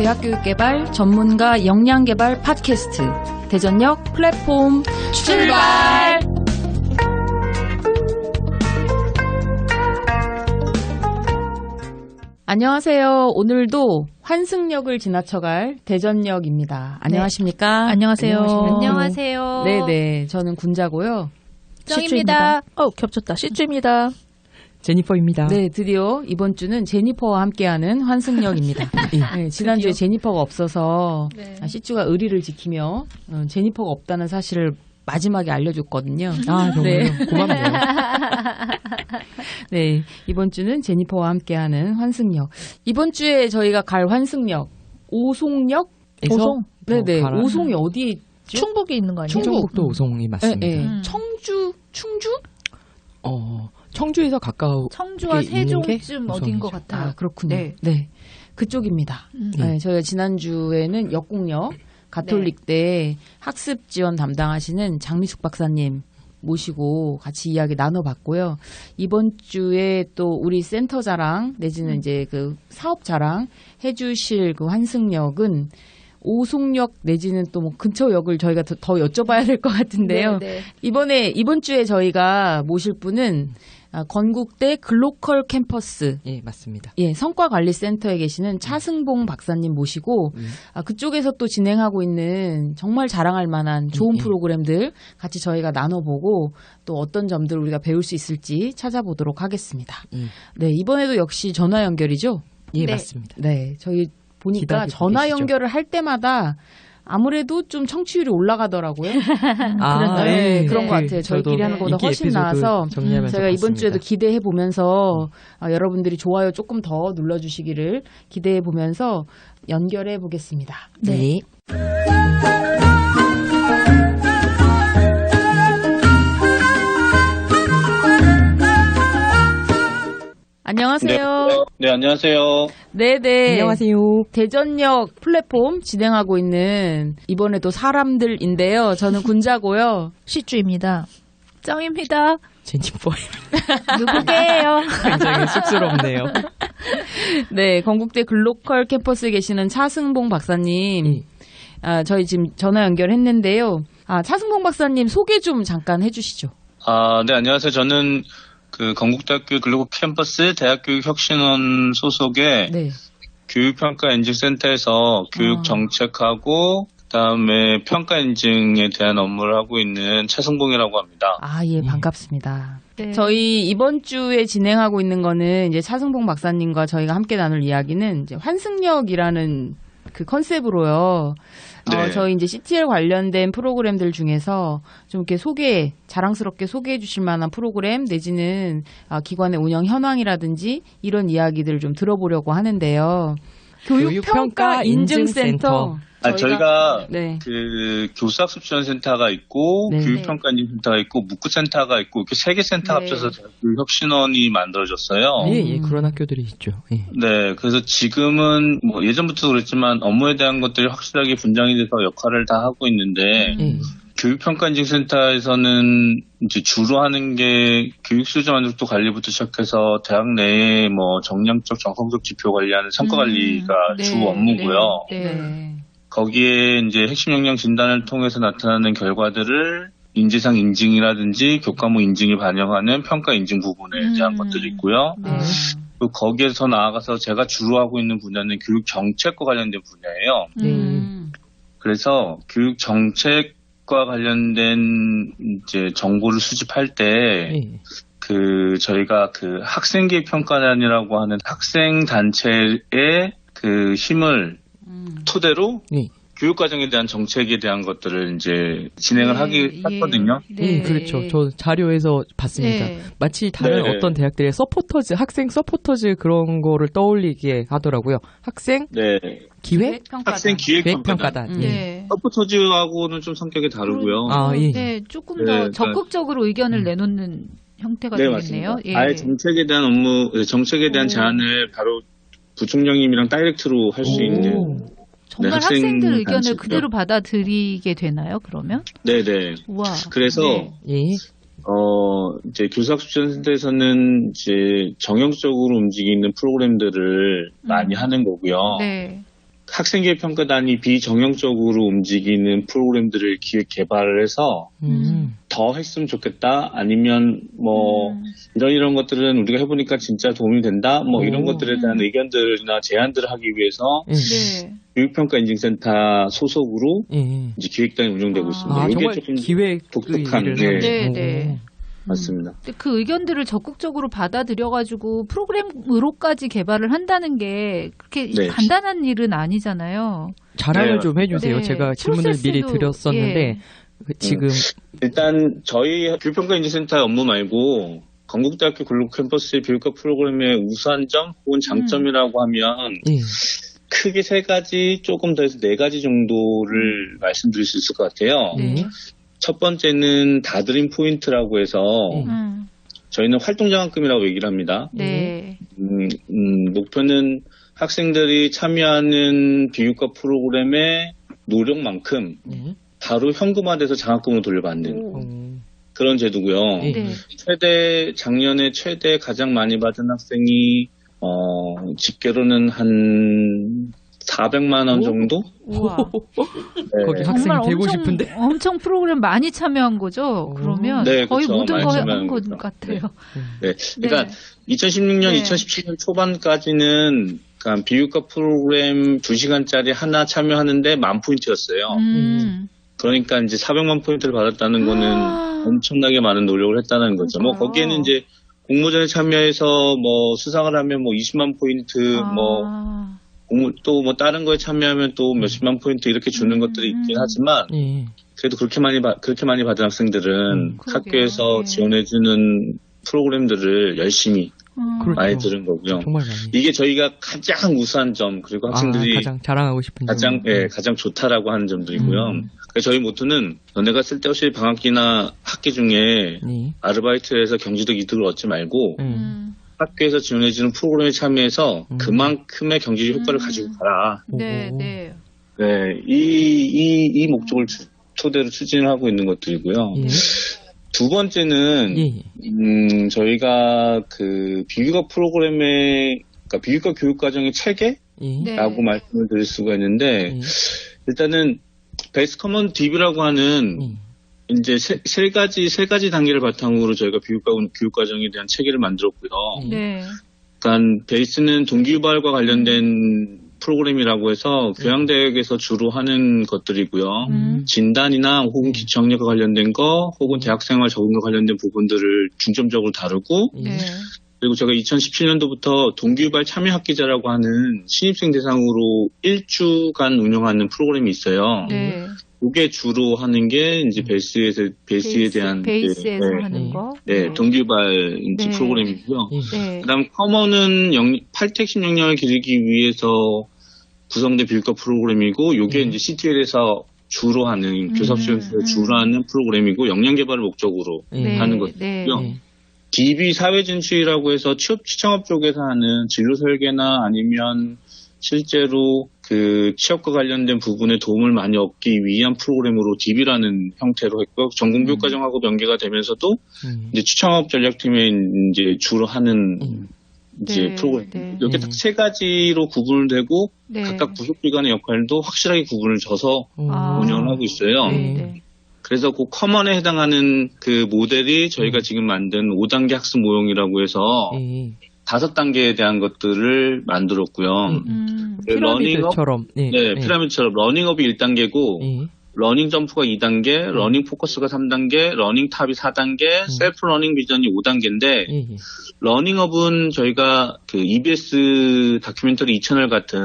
대학교육개발 전문가 역량개발 팟캐스트 대전역 플랫폼 출발! 안녕하세요. 오늘도 환승역을 지나쳐갈 대전역입니다. 안녕하십니까? 네. 안녕하세요. 안녕하세요. 네네. 저는 군자고요. 쩡입니다. 겹쳤다. 시쭈입니다. 제니퍼입니다. 네, 드디어 이번 주는 제니퍼와 함께하는 환승역입니다. 네, 지난주에 제니퍼가 없어서 시쭈가 의리를 지키며 제니퍼가 없다는 사실을 마지막에 알려줬거든요. 아, 정말요? 네. 고맙네요. 네, 이번 주는 제니퍼와 함께하는 환승역. 이번 주에 저희가 갈 환승역, 오송역에서 오송? 네네, 오송이 어디에 있죠? 충북에 있는 거 아니에요? 충북도 오송이 맞습니다. 네, 네. 청주? 청주에서 가까워. 청주와 세종쯤 어딘 것 같아요. 아, 그렇군요. 네. 네. 그쪽입니다. 네, 저희가 지난주에는 역곡역 가톨릭대 학습 지원 담당하시는 장미숙 박사님 모시고 같이 이야기 나눠봤고요. 이번 주에 또 우리 센터 자랑 내지는 이제 그 사업 자랑 해주실 그 환승역은 오송역 내지는 또 뭐 근처 역을 저희가 더 여쭤봐야 될 것 같은데요. 네. 이번 주에 저희가 모실 분은 건국대 글로컬 캠퍼스 예, 맞습니다. 성과관리센터에 계시는 차승봉 박사님 모시고 그쪽에서 또 진행하고 있는 정말 자랑할 만한 좋은 프로그램들 같이 저희가 나눠보고 또 어떤 점들 우리가 배울 수 있을지 찾아보도록 하겠습니다. 네, 이번에도 역시 전화 연결이죠? 예, 네. 맞습니다. 네, 저희 보니까 전화 계시죠? 연결을 할 때마다 아무래도 좀 청취율이 올라가더라고요. 네. 그런 것 같아요. 저희끼리 하는 것보다 훨씬 나아서 저희가 이번 주에도 기대해 보면서 여러분들이 좋아요 조금 더 눌러주시기를 기대해 보면서 연결해 보겠습니다. 네. 안녕하세요. 네, 안녕하세요. 네네. 안녕하세요. 대전역 플랫폼 진행하고 있는 이번에도 사람들인데요. 저는 군자고요. 시쭈입니다. 쩡입니다. 제니퍼. 누구게요? 굉장히 쑥스럽네요. 네, 건국대 글로컬 캠퍼스에 계시는 차승봉 박사님. 저희 지금 전화 연결했는데요. 차승봉 박사님 소개 좀 잠깐 해주시죠. 네, 안녕하세요. 저는 그 건국대학교 글로벌 캠퍼스 대학교육혁신원 소속의 교육평가 인증센터에서 교육 정책하고 그다음에 평가 인증에 대한 업무를 하고 있는 차승봉이라고 합니다. 예, 반갑습니다. 네. 저희 이번 주에 진행하고 있는 거는 이제 차승봉 박사님과 저희가 함께 나눌 이야기는 이제 환승역이라는 그 컨셉으로요. 네. 저희 이제 CTL 관련된 프로그램들 중에서 좀 이렇게 자랑스럽게 소개해 주실 만한 프로그램 내지는 기관의 운영 현황이라든지 이런 이야기들을 좀 들어보려고 하는데요. 교육평가 인증센터. 저희가 네. 그 교수학습지원센터가 있고 교육평가 인증센터가 있고 묵구센터가 있고 이렇게 세 개 센터 합쳐서 교육혁신원이 만들어졌어요. 예, 그런 학교들이 있죠. 예. 네, 그래서 지금은 뭐 예전부터도 그랬지만 업무에 대한 것들이 확실하게 분장이 돼서 역할을 다 하고 있는데 교육평가인증센터에서는 이제 주로 하는 게 교육수조 만족도 관리부터 시작해서 대학 내에 뭐 정량적, 정성적 지표 관리하는 성과 관리가 주 업무고요. 네. 거기에 이제 핵심 역량 진단을 통해서 나타나는 결과들을 인재상 인증이라든지 교과목 인증이 반영하는 평가 인증 부분에 대한 것들이 있고요. 그리고 거기에서 나아가서 제가 주로 하고 있는 분야는 교육 정책과 관련된 분야예요. 그래서 교육 정책과 관련된 이제 정보를 수집할 때 저희가 그 학생기획 평가단이라고 하는 학생 단체의 그 힘을 토대로 교육과정에 대한 정책에 대한 것들을 이제 진행을 하거든요. 네, 그렇죠. 저 자료에서 봤습니다. 마치 다른 어떤 대학들의 서포터즈, 학생 서포터즈 그런 거를 떠올리게 하더라고요. 학생 기획? 학생 기획평가단. 서포터즈하고는 좀 성격이 다르고요. 네, 조금 더 적극적으로 의견을 내놓는 형태가 되겠네요. 맞습니다. 아예 정책에 대한 업무, 정책에 대한 제안을 바로 부총장님이랑 다이렉트로 할 수 있는. 정말 학생들 의견을 그대로 받아들이게 되나요, 그러면? 네네. 우와. 그래서, 이제 교수학습지원센터에서는 이제 정형적으로 움직이는 프로그램들을 많이 하는 거고요. 학생기획평가단이 비정형적으로 움직이는 프로그램들을 기획 개발을 해서 더 했으면 좋겠다. 아니면 뭐 이런 것들은 우리가 해보니까 진짜 도움이 된다. 뭐 이런 것들에 대한 의견들이나 제안들을 하기 위해서 네. 교육평가인증센터 소속으로 이제 기획단이 운영되고 있습니다. 이게 정말 조금 기획 독특한. 네. 맞습니다. 그 의견들을 적극적으로 받아들여가지고 프로그램으로까지 개발을 한다는 게 그렇게 네. 간단한 일은 아니잖아요. 자랑을 네. 좀 해주세요. 네. 제가 질문을 미리 프로세스도, 드렸었는데 지금 일단 저희 교육평가인증센터의 업무 말고 건국대학교 글로벌 캠퍼스의 교육과 프로그램의 우수한 점 혹은 장점이라고 하면 크게 3가지, 조금 더 해서 4가지 정도를 말씀드릴 수 있을 것 같아요. 네. 첫 번째는 다드림 포인트라고 해서 저희는 활동장학금이라고 얘기를 합니다. 네. 목표는 학생들이 참여하는 비교과 프로그램의 노력만큼 바로 현금화돼서 장학금으로 돌려받는 그런 제도고요. 네. 작년에 최대 가장 많이 받은 학생이 집계로는 한 400만 원 정도? 우와. 네. 거기 학생이 되고 엄청, 싶은데. 엄청 프로그램 많이 참여한 거죠. 그러면 네, 거의 그쵸. 모든 많이 거 한 참여한 것 거죠. 같아요. 네. 그러니까 2016년, 네. 2017년 초반까지는 그러니까 비교과 프로그램 2시간짜리 하나 참여하는데 10,000포인트였어요. 그러니까 이제 400만 포인트를 받았다는 거는 엄청나게 많은 노력을 했다는 거죠. 뭐 거기에는 이제 공모전에 참여해서 뭐 수상을 하면 뭐 20만 포인트, 또 뭐 다른 거에 참여하면 또 몇십만 포인트 이렇게 주는 것들이 있긴 하지만 그래도 그렇게 많이 받은 학생들은 학교에서 지원해주는 프로그램들을 열심히 많이 들은 거고요. 정말 많이. 이게 저희가 가장 우수한 점, 그리고 학생들이 가장 자랑하고 싶은 점. 가장 좋다라고 하는 점들이고요. 그래서 저희 모토는 너네가 쓸데없이 방학기나 학기 중에 아르바이트를 해서 경제적 이득을 얻지 말고 학교에서 지원해주는 프로그램에 참여해서 그만큼의 경제적 효과를 가지고 가라. 네. 이 목적을 토대로 추진을 하고 있는 것들이고요. 두 번째는 저희가 그 비교과 프로그램의 그러니까 비교과 교육과정의 체계라고 말씀을 드릴 수가 있는데 일단은 베이스 커먼 DB라고 하는 이제 세 가지 단계를 바탕으로 저희가 교육과정에 대한 체계를 만들었고요. 그러니까 베이스는 동기유발과 관련된 프로그램이라고 해서 교양대학에서 주로 하는 것들이고요. 진단이나 혹은 기초학력과 관련된 거, 혹은 대학생활 적응과 관련된 부분들을 중점적으로 다루고, 그리고 제가 2017년도부터 동기유발 참여학기자라고 하는 신입생 대상으로 1주간 운영하는 프로그램이 있어요. 그게 주로 하는 게 이제 베이스에 대한 베이스에서 하는 거. 동기유발 프로그램이고요. 그다음 커먼은 8택신 역량을 기르기 위해서 구성된 비교과 프로그램이고, 요게 이제 CTL에서 주로 하는 교섭지원에서 주로 하는 프로그램이고, 역량 개발을 목적으로 하는 것이고요. DB 사회 진출이라고 해서 취창업 쪽에서 하는 진로 설계나 아니면 실제로 그 취업과 관련된 부분에 도움을 많이 얻기 위한 프로그램으로 DB라는 형태로 했고, 전공교육과정하고 연계가 되면서도 이제 취창업 전략팀에 이제 주로 하는 이제 프로그램. 이렇게 딱 3가지로 구분되고 각각 부속기관의 역할도 확실하게 구분을 져서 운영을 하고 있어요. 그래서 그 커먼에 해당하는 그 모델이 저희가 지금 만든 5단계 학습 모형이라고 해서 5단계에 대한 것들을 만들었고요. 피라미드처럼. 피라미드처럼 러닝업이 1단계고, 러닝 점프가 2단계, 러닝 포커스가 3단계, 러닝 탑이 4단계, 셀프 러닝 비전이 5단계인데, 러닝업은 저희가 그 EBS 다큐멘터리 2채널 같은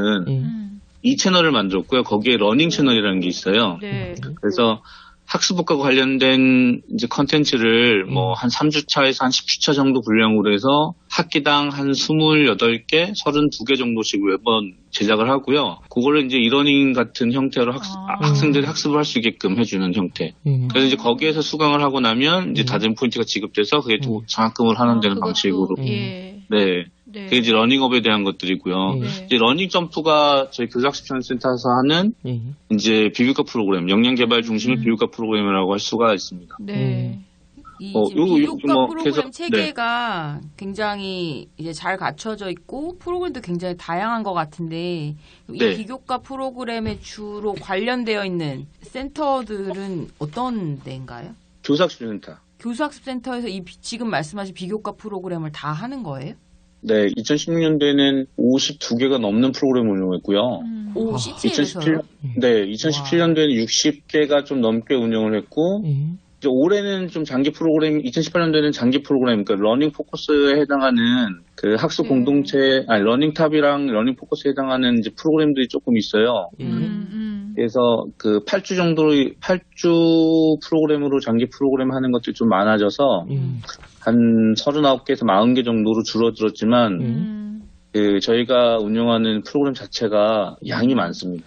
2채널을 만들었고요. 거기에 러닝 채널이라는 게 있어요. 그래서 학습법과 관련된 이제 컨텐츠를 뭐 한 3주차에서 한 10주차 정도 분량으로 해서 학기당 한 28개, 32개 정도씩 매번 제작을 하고요. 그거를 이제 이러닝 같은 형태로 학생들이 학습을 할 수 있게끔 해주는 형태. 그래서 이제 거기에서 수강을 하고 나면 이제 다른 포인트가 지급돼서 그게 또 장학금을 하는 방식으로. 그게 이제 러닝업에 대한 것들이고요. 이제 러닝 점프가 저희 교육학습지원센터에서 하는 이제 비교과 프로그램, 역량 개발 중심의 비교과 프로그램이라고 할 수가 있습니다. 이 요거 비교과 뭐 프로그램 계속, 체계가 굉장히 이제 잘 갖춰져 있고 프로그램도 굉장히 다양한 것 같은데 이 네. 비교과 프로그램에 주로 관련되어 있는 센터들은 어떤 데인가요? 교사학습센터. 교사학습센터에서 지금 말씀하신 비교과 프로그램을 다 하는 거예요? 네, 2016년도에는 52개가 넘는 프로그램을 운영했고요. 오, CT에서요? 네, 2017년도에는 60개가 좀 넘게 운영을 했고, 이제 올해는 좀 장기 프로그램, 2018년도에는 장기 프로그램, 그러니까 러닝 포커스에 해당하는 그 학습 공동체, 러닝탑이랑 러닝 포커스에 해당하는 이제 프로그램들이 조금 있어요. 그래서 그 8주 프로그램으로 장기 프로그램 하는 것들이 좀 많아져서 한 39개에서 40개 정도로 줄어들었지만 그 저희가 운영하는 프로그램 자체가 양이 많습니다.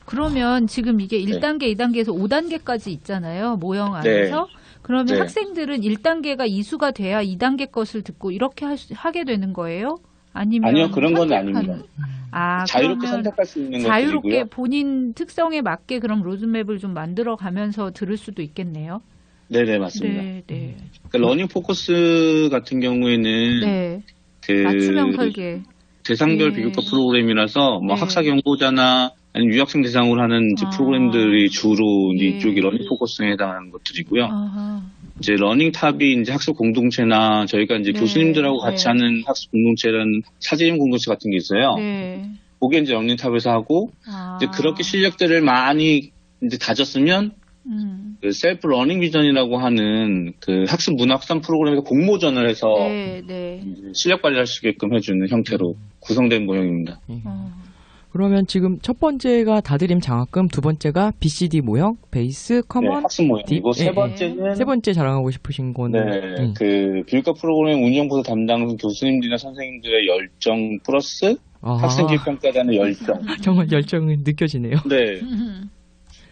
그러면 지금 이게 1단계, 2단계에서 5단계까지 있잖아요. 모형 안에서. 네. 그러면 네. 학생들은 1단계가 이수가 돼야 2단계 것을 듣고 이렇게 하게 되는 거예요? 아니면 아니요, 그런 건 아닙니다. 자유롭게 그러면 선택할 수 있는 자유롭게 것들이고요. 본인 특성에 맞게 그럼 로드맵을 좀 만들어 가면서 들을 수도 있겠네요. 네네, 맞습니다. 네, 네. 그러니까 러닝 포커스 같은 경우에는 네. 그 맞춤형 설계. 대상별 네. 비교과 프로그램이라서 뭐 네. 학사 경고자나 아니면 유학생 대상으로 하는 이제 프로그램들이 주로 이제 예. 이쪽이 러닝 포커스에 해당하는 것들이고요. 아하. 이제 러닝탑이 이제 학습 공동체나 저희가 이제 네. 교수님들하고 같이 네. 하는 학습 공동체라는 사제임 공동체 같은 게 있어요. 네. 그게 이제 러닝탑에서 하고 이제 그렇게 실력들을 많이 이제 다졌으면 그 셀프 러닝 비전이라고 하는 그 학습 문화 확산 프로그램에서 공모전을 해서 네, 네. 실력 관리할 수 있게끔 해주는 형태로 구성된 모형입니다. 그러면 지금 첫 번째가 다드림 장학금, 두 번째가 BCD 모형, 베이스, 커먼, 네, 학습 모형이고 딥, 세 번째는 세 번째 자랑하고 싶으신 거는 네, 그 비교과 프로그램 운영부서 담당 교수님들이나 선생님들의 열정 플러스 학생 교육평가단의 열정. 정말 열정은 느껴지네요. 네.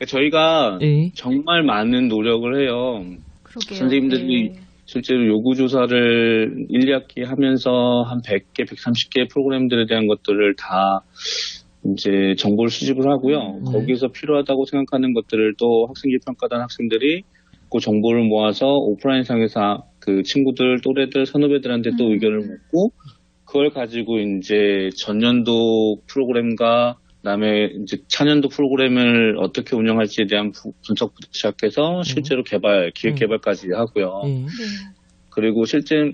저희가 예. 정말 많은 노력을 해요. 그러게요. 선생님들이 네. 실제로 요구조사를 1, 2학기 하면서 한 100개, 130개의 프로그램들에 대한 것들을 다 이제 정보를 수집을 하고요. 거기서 필요하다고 생각하는 것들을 또 학생교육평가단 학생들이 그 정보를 모아서 오프라인상에서 그 친구들, 또래들, 선후배들한테 또 의견을 묻고 그걸 가지고 이제 전년도 프로그램과 그다음에 이제 차년도 프로그램을 어떻게 운영할지에 대한 분석부터 시작해서 실제로 기획 개발까지 하고요. 그리고 실제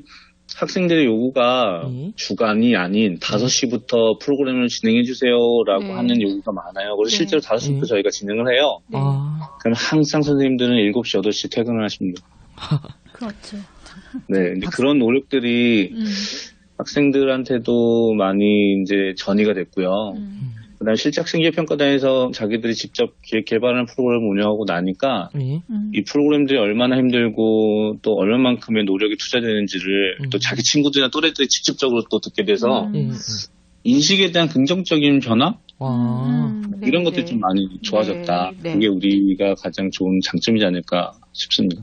학생들의 요구가 주간이 아닌 5시부터 프로그램을 진행해 주세요라고 하는 요구가 많아요. 그래서 실제로 5시부터 저희가 진행을 해요. 그럼 항상 선생님들은 7시, 8시 퇴근을 하십니다. 그렇죠. 네, 근데 그런 노력들이 학생들한테도 많이 이제 전이가 됐고요. 그다음 실제 학생교육평가단에서 자기들이 직접 기획 개발하는 프로그램을 운영하고 나니까 이 프로그램들이 얼마나 힘들고 또 얼마만큼의 노력이 투자되는지를 또 자기 친구들이나 또래들이 직접적으로 또 듣게 돼서 인식에 대한 긍정적인 변화? 이런 것들이 좀 많이 좋아졌다. 그게 우리가 가장 좋은 장점이지 않을까 싶습니다.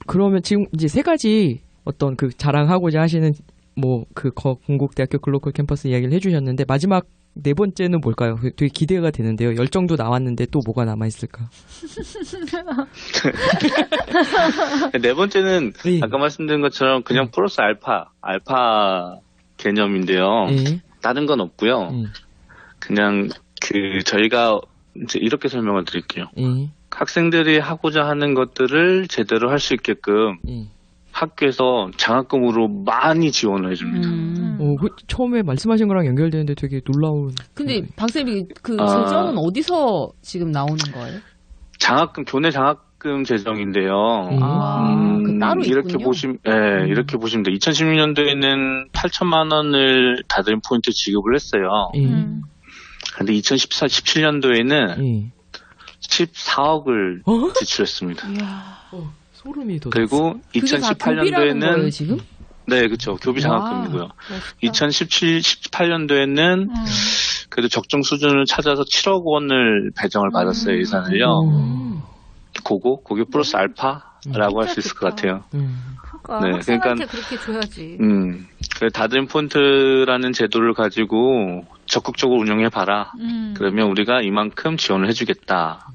그러면 지금 이제 세 가지 어떤 그 자랑하고자 하시는 뭐 그 건국대학교 글로컬 캠퍼스 이야기를 해주셨는데 마지막 네 번째는 뭘까요? 되게 기대가 되는데요. 열정도 나왔는데 또 뭐가 남아있을까? 네 번째는 아까 말씀드린 것처럼 그냥 플러스 알파 개념인데요. 다른 건 없고요. 그냥 그 저희가 이제 이렇게 설명을 드릴게요. 학생들이 하고자 하는 것들을 제대로 할 수 있게끔 학교에서 장학금으로 많이 지원을 해줍니다. 처음에 말씀하신 거랑 연결되는데 되게 놀라운. 근데 박쌤이 그 재정은 어디서 지금 나오는 거예요? 교내 장학금 재정인데요. 그 따로 이렇게 있군요. 이렇게 보시면 돼요. 2016년도에는 8천만 원을 다드림 포인트 지급을 했어요. 근데 2017년도에는 14억을 지출했습니다. 소름이 돋았어요. 그리고 2018년도에는 지금? 네, 그렇죠. 교비 장학금이고요. 2018년도에는 그래도 적정 수준을 찾아서 7억 원을 배정을 받았어요, 예산을요. 그게 플러스 알파라고 할 수 있을 것 같아요. 그러니까 학생한테 그렇게 줘야지. 다드림 폰트라는 제도를 가지고 적극적으로 운영해 봐라. 그러면 우리가 이만큼 지원을 해주겠다.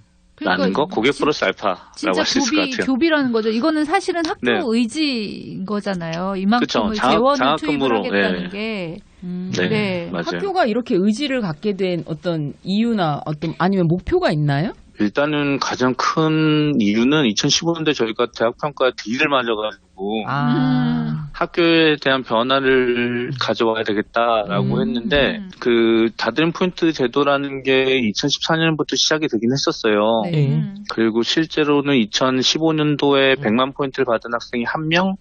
라는 거, 고객 플러스 알파라고 진짜 할 수 있을 것 같아요. 교비라는 거죠. 이거는 사실은 학교 네. 의지인 거잖아요. 이만큼을 그쵸. 재원을 투입을 장학금으로, 하겠다는 네. 게. 네, 네. 맞아요. 학교가 이렇게 의지를 갖게 된 어떤 이유나 어떤 아니면 목표가 있나요? 일단은 가장 큰 이유는 2015년대 저희가 대학평가 D를 맞아가지고 학교에 대한 변화를 가져와야 되겠다라고 했는데 그 다른 포인트 제도라는 게 2014년부터 시작이 되긴 했었어요. 네. 그리고 실제로는 2015년도에 100만 포인트를 받은 학생이 1명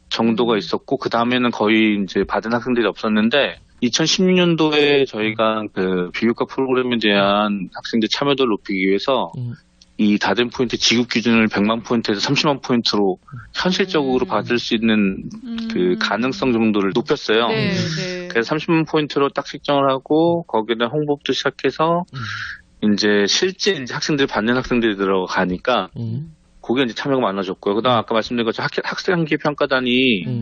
정도가 있었고 그 다음에는 거의 이제 받은 학생들이 없었는데 2016년도에 저희가 그 비교과 프로그램에 대한 학생들 참여도를 높이기 위해서 이 다른 포인트 지급 기준을 100만 포인트에서 30만 포인트로 현실적으로 받을 수 있는 그 가능성 정도를 높였어요. 네, 네. 그래서 30만 포인트로 딱 책정을 하고 거기다 홍보부터 시작해서 이제 실제 이제 학생들이 받는 학생들이 들어가니까 거기에 이제 참여가 많아졌고요. 그다음 아까 말씀드린 것처럼 학생기 평가단이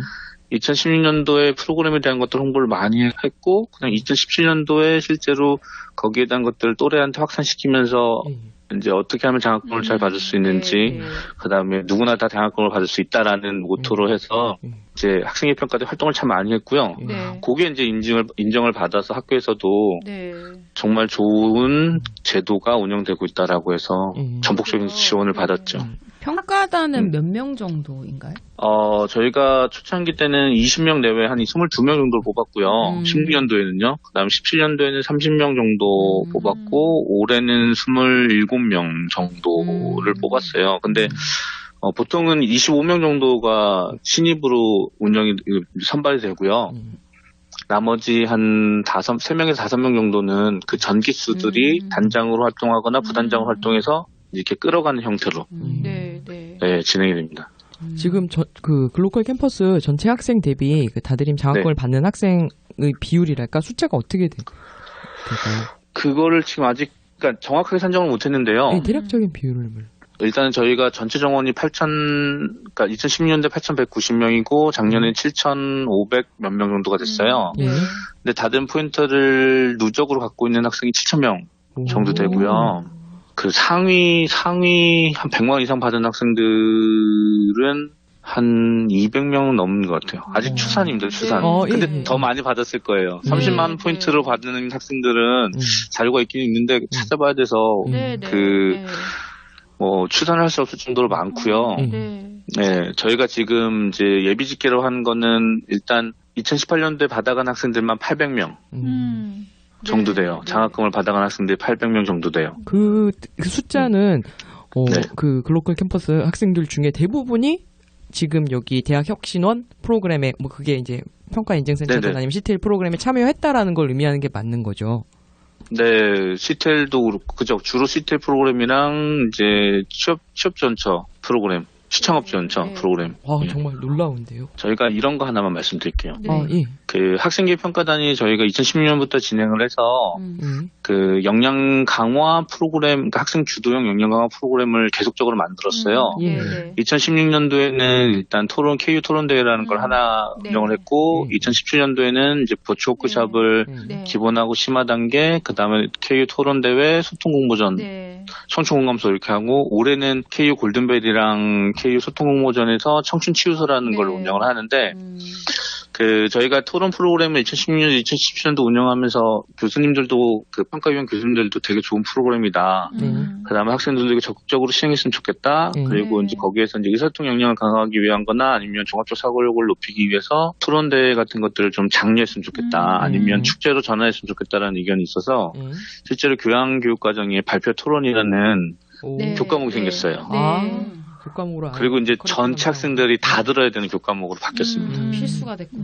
2016년도에 프로그램에 대한 것들 홍보를 많이 했고, 그다음 2017년도에 실제로 거기에 대한 것들을 또래한테 확산시키면서 이제 어떻게 하면 장학금을 잘 받을 수 있는지, 그다음에 누구나 다 장학금을 받을 수 있다라는 모토로 해서 이제 학생회 평가대 활동을 참 많이 했고요. 네. 거기에 이제 인정을 받아서 학교에서도 네. 정말 좋은 제도가 운영되고 있다라고 해서 전폭적인 지원을 받았죠. 평가단은 몇 명 정도인가요? 저희가 초창기 때는 20명 내외 한 22명 정도를 뽑았고요. 16년도에는요. 그 다음 17년도에는 30명 정도 뽑았고, 올해는 27명 정도를 뽑았어요. 근데, 보통은 25명 정도가 신입으로 선발이 되고요. 나머지 한 3명에서 5명 정도는 그 전기수들이 단장으로 활동하거나 부단장으로 활동해서 이렇게 끌어가는 형태로 네, 네. 네, 진행이 됩니다. 지금 그 글로컬 캠퍼스 전체 학생 대비 그 다드림 장학금을 받는 학생의 비율이랄까 숫자가 어떻게 될까요? 그거를 지금 아직 그러니까 정확하게 산정을 못했는데요. 네, 대략적인 비율을 일단은 저희가 전체 정원이 그러니까 2016년대 8,190명이고 작년에 7,500 몇 명 정도가 됐어요. 네. 근데 다른 포인트를 누적으로 갖고 있는 학생이 7,000명 정도 되고요. 그 상위 한 100만 이상 받은 학생들은 한 200명은 넘는 것 같아요. 아직 추산입니다, 추산. 근데 더 많이 받았을 거예요. 30만 포인트로 받는 학생들은 자료가 있긴 있는데 찾아봐야 돼서 추산을 할 수 없을 정도로 많고요. 네, 저희가 지금 이제 예비 집계로 한 거는 일단 2018년도에 받아간 학생들만 800명. 정도 돼요. 장학금을 받아간 학생들이 800명 정도 돼요. 그 숫자는 그 글로컬 캠퍼스 학생들 중에 대부분이 지금 여기 대학 혁신원 프로그램에 뭐 그게 이제 평가 인증센터든 아니면 CTL 프로그램에 참여했다라는 걸 의미하는 게 맞는 거죠. 네, CTL도 그렇고 그죠. 주로 CTL 프로그램이랑 이제 취업 전처 프로그램. 시청업 지원처 프로그램. 정말 놀라운데요. 저희가 이런 거 하나만 말씀드릴게요. 네. 그 학생기 평가단이 저희가 2016년부터 진행을 해서 그 역량 강화 프로그램, 그러니까 학생 주도형 역량 강화 프로그램을 계속적으로 만들었어요. 2016년도에는 일단 KU 토론 대회라는 걸 하나 운영을 했고, 2017년도에는 이제 버추 워크숍을 기본하고 심화 단계, 그 다음에 KU 토론 대회, 소통 공모전, 청춘 공감소 이렇게 하고, 올해는 KU 골든벨이랑 KU 소통 공모전에서 청춘 치유소라는 걸 운영을 하는데, 그 저희가 토론 프로그램을 2016년, 2017년도 운영하면서 교수님들도 그 평가위원 교수님들도 되게 좋은 프로그램이다. 그다음에 학생들도 되게 적극적으로 시행했으면 좋겠다. 그리고 이제 거기에서 이제 의사소통 역량을 강화하기 위한거나 아니면 종합적 사고력을 높이기 위해서 토론 대회 같은 것들을 좀 장려했으면 좋겠다. 아니면 축제로 전환했으면 좋겠다라는 의견이 있어서 실제로 교양교육과정에 발표 토론이라는 교과목이 생겼어요. 교과목으로 그리고 이제 전체 학생들이 다 들어야 되는 교과목으로 바뀌었습니다. 필수가 됐고.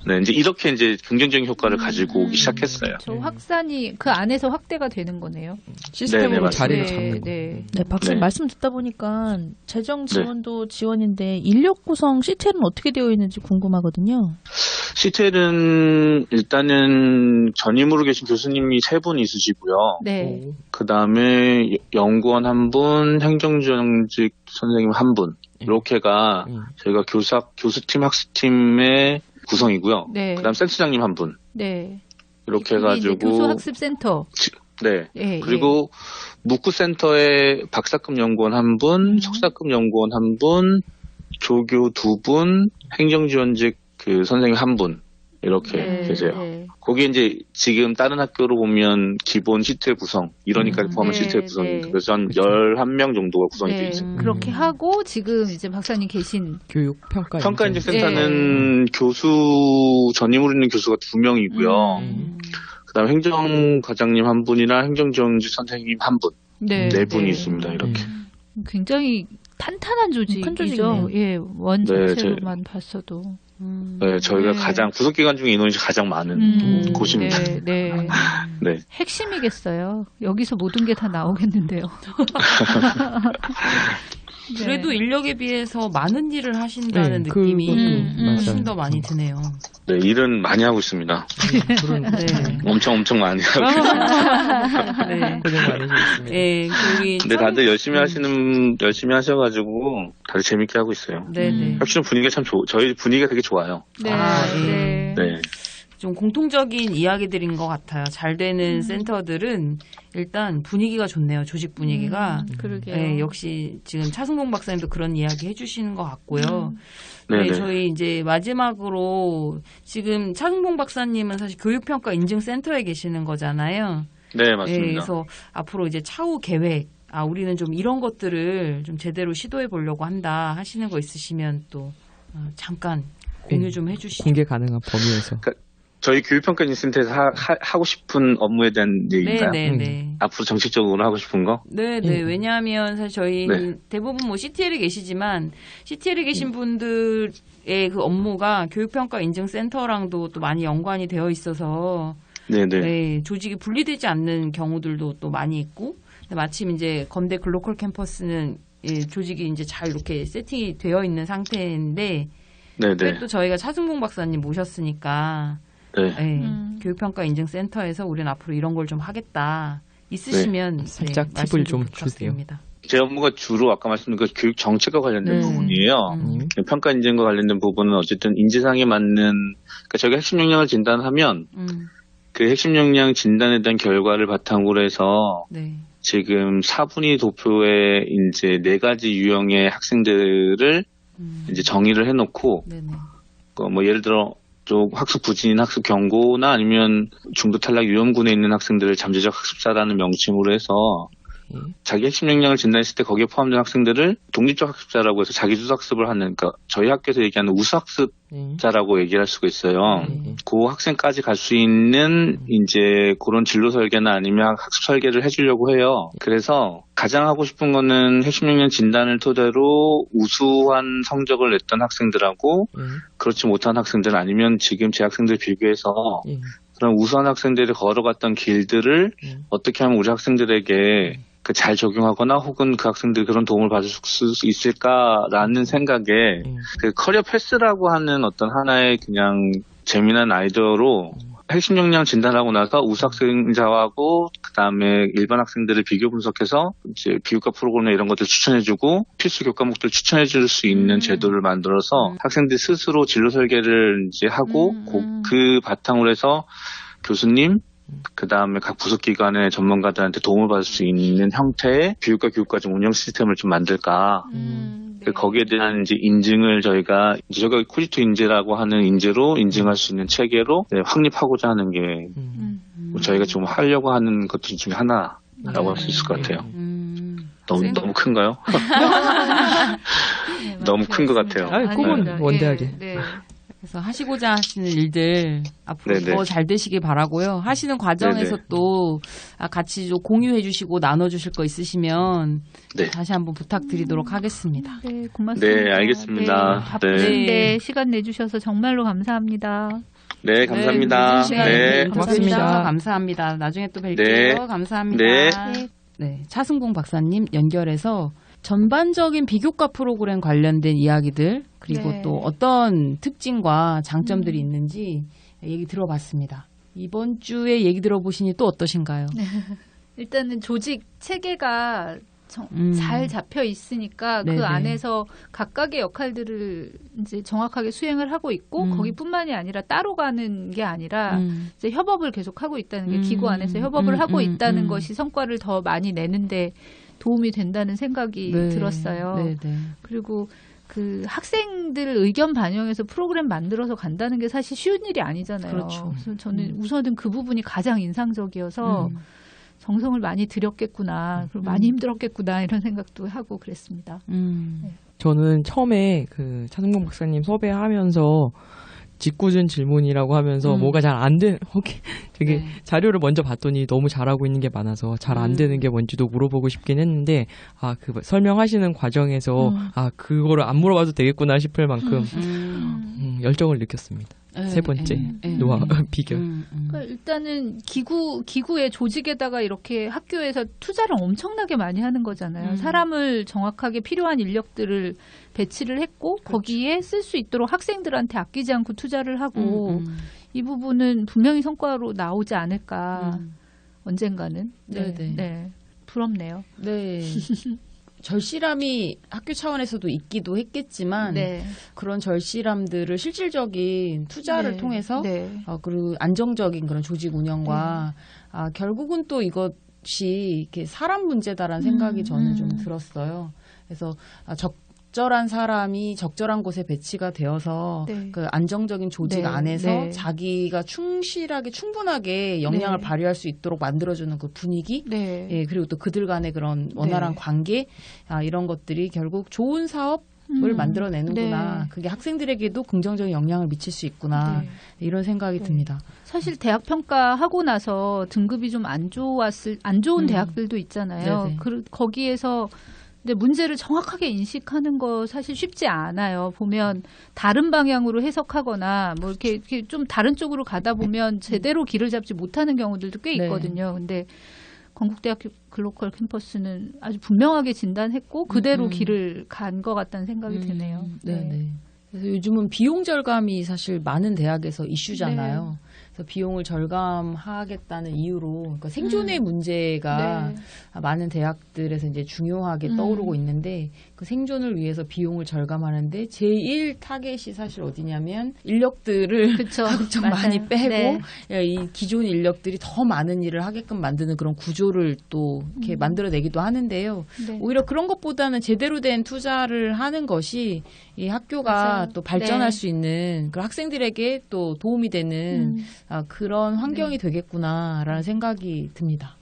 네, 이제 이렇게 이제 긍정적인 효과를 가지고 오기 시작했어요. 저 확산이 그 안에서 확대가 되는 거네요. 시스템으로 자리를 잡는 거. 네, 박사님 말씀 듣다 보니까 재정 지원도 지원인데 인력 구성 CTL은 어떻게 되어 있는지 궁금하거든요. CTL은 일단은 전임으로 계신 교수님이 3분 있으시고요. 그 다음에 연구원 1분, 행정지원직 선생님 1분. 이렇게가 저희가 교수팀, 학습팀의 구성이고요. 그다음 센터장님 1분. 이렇게 해가지고 교수학습센터. 그리고 문구센터에 박사급 연구원 1분, 석사급 연구원 1분, 조교 2분, 행정지원직 그 선생님 1분 이렇게 계세요. 네. 거기에 이제 지금 다른 학교로 보면 기본 시트의 구성, 이러니까 포함한 네, 시트의 구성입니다. 네. 그래서 한 11명 정도가 구성이 되어 있어요. 그렇게 하고 지금 이제 박사님 계신 교육평가 평가인증센터는 교수 전임으로 있는 교수가 2명이고요. 그다음 행정과장님 1분이나 행정지원직 선생님 1분, 네, 4분이 네. 있습니다. 이렇게. 굉장히 탄탄한 조직이죠. 예, 원 자체로만 봤어도. 네, 저희가 네. 가장 구속기관 중에 인원이 가장 많은 곳입니다. 네, 네. 네. 핵심이겠어요. 여기서 모든 게 다 나오겠는데요. 그래도 인력에 비해서 많은 일을 하신다는 네, 느낌이 훨씬 맞아요. 더 많이 드네요. 네, 일은 많이 하고 있습니다. 네. 엄청 많이 하고 있습니다. 네. 고생 많으셨습니다. 네, 거기 근데 다들 열심히 하셔가지고 다들 재밌게 하고 있어요. 네네. 혁신은 분위기가 참 저희 분위기가 되게 좋아요. 네. 네. 네. 좀 공통적인 이야기들인 것 같아요. 잘 되는 센터들은 일단 분위기가 좋네요. 조직 분위기가. 그러게요. 네, 역시 지금 차승봉 박사님도 그런 이야기 해주시는 것 같고요. 네네. 네, 저희 이제 마지막으로 지금 차승봉 박사님은 사실 교육평가 인증센터에 계시는 거잖아요. 네, 맞습니다. 네, 그래서 앞으로 이제 차후 계획, 우리는 좀 이런 것들을 좀 제대로 시도해 보려고 한다 하시는 거 있으시면 또 잠깐 공유 좀 해주시죠. 공개 가능한 범위에서. 저희 교육평가 인증센터에서 하고 싶은 업무에 대한 얘기인가요? 네네네. 앞으로 정책적으로 하고 싶은 거? 네네. 왜냐하면 사실 저희 대부분 뭐 CTL에 계시지만 CTL에 계신 분들의 그 업무가 교육평가 인증센터랑도 또 많이 연관이 되어 있어서 네네. 네, 조직이 분리되지 않는 경우들도 또 많이 있고 마침 이제 건대 글로컬 캠퍼스는 조직이 이제 잘 이렇게 세팅이 되어 있는 상태인데 네네. 또 저희가 차승봉 박사님 모셨으니까 네. 교육평가 인증센터에서 우리는 앞으로 이런 걸 좀 하겠다. 있으시면 살짝 팁을 말씀 좀 부탁드립니다. 제 업무가 주로 아까 말씀드린 그 교육 정책과 관련된 부분이에요. 평가 인증과 관련된 부분은 어쨌든 인지상에 맞는, 그러니까 저희가 핵심 역량을 진단하면 그 핵심 역량 진단에 대한 결과를 바탕으로 해서 지금 4분위 도표에 이제 4가지 유형의 학생들을 이제 정의를 해놓고 뭐 예를 들어 쪽 학습 부진인 학습 경고나 아니면 중도 탈락 위험군에 있는 학생들을 잠재적 학습자라는 명칭으로 해서 자기 핵심 역량을 진단했을 때 거기에 포함된 학생들을 독립적 학습자라고 해서 자기 주도 학습을 하는, 그러니까 저희 학교에서 얘기하는 우수 학습자라고 얘기를 할 수가 있어요. 그 학생까지 갈 수 있는 이제 그런 진로 설계나 아니면 학습 설계를 해주려고 해요. 그래서 가장 하고 싶은 거는 핵심 역량 진단을 토대로 우수한 성적을 냈던 학생들하고 그렇지 못한 학생들 아니면 지금 제 학생들 비교해서 그런 우수한 학생들이 걸어갔던 길들을 어떻게 하면 우리 학생들에게 잘 적용하거나 혹은 그 학생들이 그런 도움을 받을 수 있을까라는 생각에 그 커리어 패스라고 하는 어떤 하나의 그냥 재미난 아이디어로 핵심 역량 진단하고 나서 우수 학생자하고 그다음에 일반 학생들을 비교 분석해서 이제 비교과 프로그램 이런 것들 추천해주고 필수 교과목들 추천해줄 수 있는 제도를 만들어서 학생들이 스스로 진로 설계를 이제 하고 그 바탕으로 해서 교수님 그 다음에 각 부속기관의 전문가들한테 도움을 받을 수 있는 형태의 교육과 교육과정 운영 시스템을 좀 만들까. 거기에 대한 이제 인증을 저희가 코지토 인재라고 하는 인재로 인증할 수 있는 체계로 확립하고자 하는 게 저희가 지금 하려고 하는 것들 중에 하나라고 할 수 있을 것 같아요. 너무 큰가요? 너무 큰 것 같아요. 꿈은 원대하게. 그래서 하시고자 하시는 일들 앞으로 더 잘 되시길 바라고요. 하시는 과정에서 또 같이 좀 공유해 주시고 나눠 주실 거 있으시면 다시 한번 부탁드리도록 하겠습니다. 네, 고맙습니다. 네, 알겠습니다. 네, 바쁘신데 시간 내주셔서 정말로 감사합니다. 네, 감사합니다. 네, 고맙습니다. 감사합니다. 나중에 또 뵐게요. 감사합니다. 네, 차승봉 박사님 연결해서 전반적인 비교과 프로그램 관련된 이야기들 그리고 또 어떤 특징과 장점들이 있는지 얘기 들어봤습니다. 이번 주에 얘기 들어보시니 또 어떠신가요? 일단은 조직 체계가 잘 잡혀 있으니까 네네. 그 안에서 각각의 역할들을 이제 정확하게 수행을 하고 있고 거기뿐만이 아니라 따로 가는 게 아니라 이제 협업을 계속 하고 있다는 게 기구 안에서 협업을 하고 있다는 것이 성과를 더 많이 내는데 도움이 된다는 생각이 네. 들었어요. 네네. 그리고 그 학생들 의견 반영해서 프로그램 만들어서 간다는 게 사실 쉬운 일이 아니잖아요. 그렇죠. 그래서 저는 우선은 그 부분이 가장 인상적이어서 정성을 많이 들였겠구나, 그리고 많이 힘들었겠구나 이런 생각도 하고 그랬습니다. 저는 처음에 그 차승범 박사님 섭외하면서 짓궂은 질문이라고 하면서 뭐가 잘 안 되는 되게 네. 자료를 먼저 봤더니 너무 잘하고 있는 게 많아서 잘 안 되는 게 뭔지도 물어보고 싶긴 했는데 그 설명하시는 과정에서 그거를 안 물어봐도 되겠구나 싶을 만큼 열정을 느꼈습니다. 세 번째 노하 비결. 그러니까 일단은 기구의 조직에다가 이렇게 학교에서 투자를 엄청나게 많이 하는 거잖아요. 사람을 정확하게 필요한 인력들을 배치를 했고 그렇죠. 거기에 쓸 수 있도록 학생들한테 아끼지 않고 투자를 하고 이 부분은 분명히 성과로 나오지 않을까 언젠가는. 네. 부럽네요. 네. 절실함이 학교 차원에서도 있기도 했겠지만 그런 절실함들을 실질적인 투자를 통해서 그리고 안정적인 그런 조직 운영과 결국은 또 이것이 이렇게 사람 문제다라는 생각이 저는 좀 들었어요. 그래서 적절한 사람이 적절한 곳에 배치가 되어서 그 안정적인 조직 안에서 자기가 충분하게 역량을 발휘할 수 있도록 만들어주는 그 분위기, 예, 그리고 또 그들 간의 그런 원활한 관계, 이런 것들이 결국 좋은 사업을 만들어내는구나. 그게 학생들에게도 긍정적인 영향을 미칠 수 있구나. 이런 생각이 듭니다. 사실 대학 평가하고 나서 등급이 좀 안 좋은 대학들도 있잖아요. 거기에서 근데 문제를 정확하게 인식하는 거 사실 쉽지 않아요. 보면 다른 방향으로 해석하거나 뭐 이렇게 좀 다른 쪽으로 가다 보면 제대로 길을 잡지 못하는 경우들도 꽤 있거든요. 근데 건국대학교 글로컬 캠퍼스는 아주 분명하게 진단했고 그대로 길을 간 것 같다는 생각이 드네요. 네. 그래서 요즘은 비용 절감이 사실 많은 대학에서 이슈잖아요. 그래서 비용을 절감하겠다는 이유로 그러니까 생존의 문제가 많은 대학들에서 이제 중요하게 떠오르고 있는데 그 생존을 위해서 비용을 절감하는데 제일 타겟이 사실 어디냐면 인력들을 가급적 많이 빼고 이 기존 인력들이 더 많은 일을 하게끔 만드는 그런 구조를 또 이렇게 만들어내기도 하는데요. 오히려 그런 것보다는 제대로 된 투자를 하는 것이 이 학교가 또 발전할 수 있는 그 학생들에게 또 도움이 되는 그런 환경이 되겠구나라는 생각이 듭니다.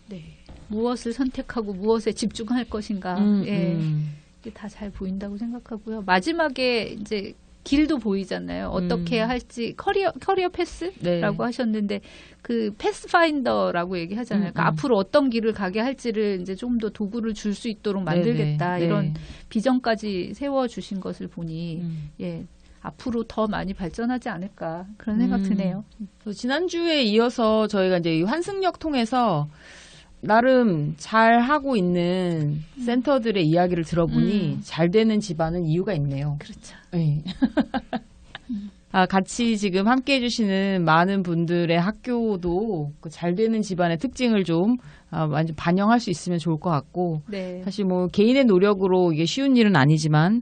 무엇을 선택하고 무엇에 집중할 것인가. 이게 다 잘 보인다고 생각하고요. 마지막에 이제 길도 보이잖아요. 어떻게 할지 커리어 패스라고 하셨는데 그 패스파인더라고 얘기하잖아요. 그러니까 앞으로 어떤 길을 가게 할지를 이제 좀 더 도구를 줄 수 있도록 만들겠다. 이런 비전까지 세워주신 것을 보니 앞으로 더 많이 발전하지 않을까 그런 생각 드네요. 지난주에 이어서 저희가 이제 이 환승역 통해서 나름 잘 하고 있는 센터들의 이야기를 들어보니 잘 되는 집안은 이유가 있네요. 그렇죠. 네. 같이 지금 함께 해주시는 많은 분들의 학교도 그 잘 되는 집안의 특징을 좀 완전 반영할 수 있으면 좋을 것 같고 사실 뭐 개인의 노력으로 이게 쉬운 일은 아니지만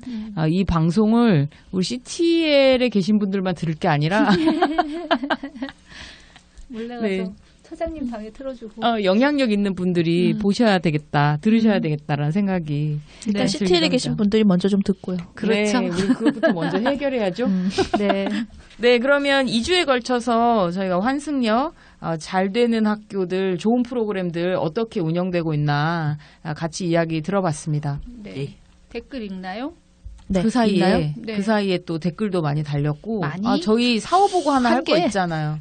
이 방송을 우리 CTL에 계신 분들만 들을 게 아니라 몰래 가서 사장님 방에 틀어주고 영향력 있는 분들이 보셔야 되겠다, 들으셔야 되겠다라는 생각이 일단 CTL에 계신 분들이 먼저 좀 듣고요. 그렇죠. 우리 그것부터 먼저 해결해야죠. 네, 그러면 2주에 걸쳐서 저희가 환승역 잘 되는 학교들, 좋은 프로그램들 어떻게 운영되고 있나 같이 이야기 들어봤습니다. 댓글 읽나요? 그 사이에 그 사이에 또 댓글도 많이 달렸고 저희 사후보고 하나 할 거 있잖아요.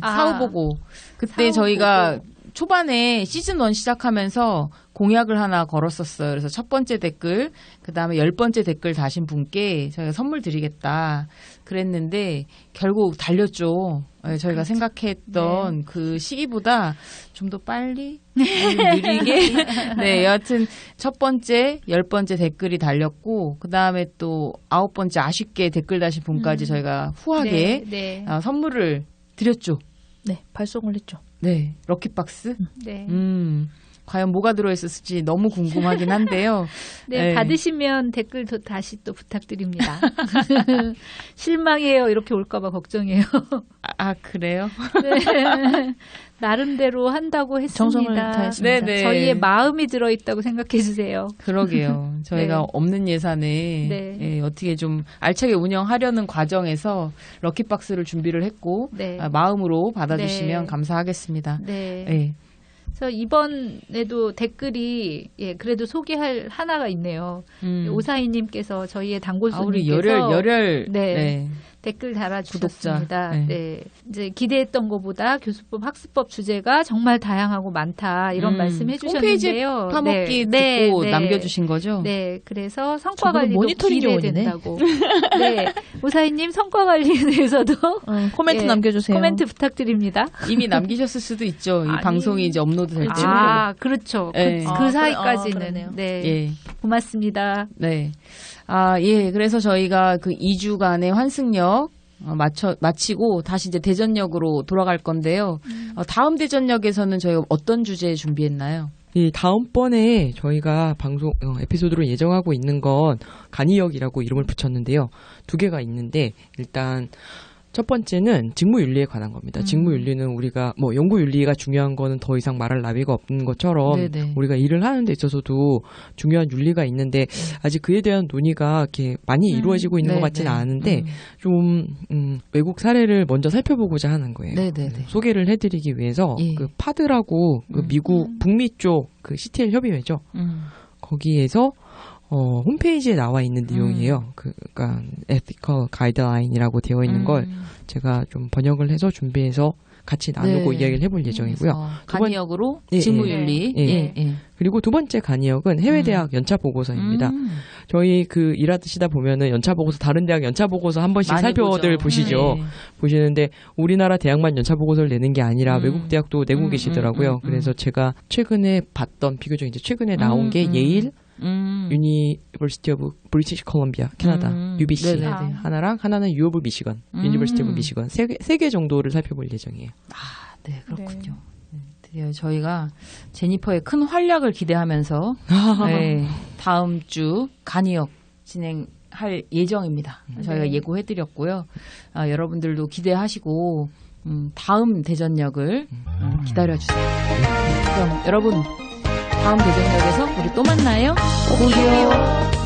사후보고 그때 저희가 초반에 시즌 1 시작하면서 공약을 하나 걸었었어요. 그래서 첫 번째 댓글, 그다음에 10번째 댓글 다신 분께 저희가 선물 드리겠다 그랬는데 결국 달렸죠. 저희가 생각했던 그 시기보다 좀 더 빨리 느리게 여하튼 첫 번째, 10번째 댓글이 달렸고 그다음에 또 9번째 아쉽게 댓글 다신 분까지 저희가 후하게 선물을 드렸죠. 발송을 했죠. 럭키박스. 과연 뭐가 들어있었을지 너무 궁금하긴 한데요. 네, 네. 받으시면 댓글 다시 또 부탁드립니다. 실망해요. 이렇게 올까봐 걱정해요. 아, 그래요? 네. 나름대로 한다고 했습니다. 정성을 다했습니다. 네네. 저희의 마음이 들어있다고 생각해 주세요. 그러게요. 저희가 네. 없는 예산에 네. 예, 어떻게 좀 알차게 운영하려는 과정에서 럭키박스를 준비를 했고 네. 마음으로 받아주시면 네. 감사하겠습니다. 네. 예. 그래서 이번에도 댓글이 그래도 소개할 하나가 있네요. 오사이님께서 저희의 우리 단골손님께서 열혈 네. 네. 댓글 달아주셨습니다. 구독자. 네. 이제 기대했던 것보다 교수법 학습법 주제가 정말 다양하고 많다 이런 말씀해 주셨는데요. 홈페이지 파먹기 듣고 남겨주신 거죠? 네, 그래서 성과 저분은 관리도 모니터링 기대된다고. 네, 오사이님 성과 관리에 대해서도 코멘트 남겨주세요. 코멘트 부탁드립니다. 이미 남기셨을 수도 있죠. 이 아니. 방송이 이제 업로드 될 때는. 아, 그렇죠. 네. 그 사이까지는. 그러네요. 네, 예. 고맙습니다. 네. 예. 그래서 저희가 그 2주간의 환승역 마치고 다시 이제 대전역으로 돌아갈 건데요. 다음 대전역에서는 저희가 어떤 주제 준비했나요? 이 다음번에 저희가 방송 에피소드로 예정하고 있는 건 간이역이라고 이름을 붙였는데요. 2개가 있는데 일단 첫 번째는 직무윤리에 관한 겁니다. 직무윤리는 우리가 뭐 연구윤리가 중요한 거는 더 이상 말할 나위가 없는 것처럼 네네. 우리가 일을 하는 데 있어서도 중요한 윤리가 있는데 아직 그에 대한 논의가 이렇게 많이 이루어지고 있는 것 같지는 않은데 좀 외국 사례를 먼저 살펴보고자 하는 거예요. 네네네. 소개를 해드리기 위해서 예. 그 파드라고 그 미국 북미 쪽 그 CTL 협의회죠. 거기에서 홈페이지에 나와 있는 내용이에요. 그러니까 ethical guideline이라고 되어 있는 걸 제가 좀 번역을 해서 준비해서 같이 나누고 이야기를 해볼 예정이고요. 간이역으로 예, 직무윤리. 예. 그리고 2번째 간이역은 해외대학 연차 보고서입니다. 저희 그 일하시다 보면은 연차 보고서 다른 대학 연차 보고서 한 번씩 살펴들 보시죠. 보시는데 우리나라 대학만 연차 보고서를 내는 게 아니라 외국 대학도 내고 계시더라고요. 그래서 제가 최근에 봤던 비교적 이제 최근에 나온 게 예일 유니버시티 오브 브리티시 콜롬비아 캐나다 UBC 네네네. 하나랑 하나는 U 오브 미시건 유니버시티 오브 미시건 세 개 정도를 살펴볼 예정이에요. 네, 그렇군요. 드디어 저희가 제니퍼의 큰 활약을 기대하면서 네, 다음 주 간이역 진행할 예정입니다. 저희가 예고해드렸고요. 여러분들도 기대하시고 다음 대전역을 기다려주세요. 그럼 여러분 다음 대전역에서 우리 또 만나요. 고요.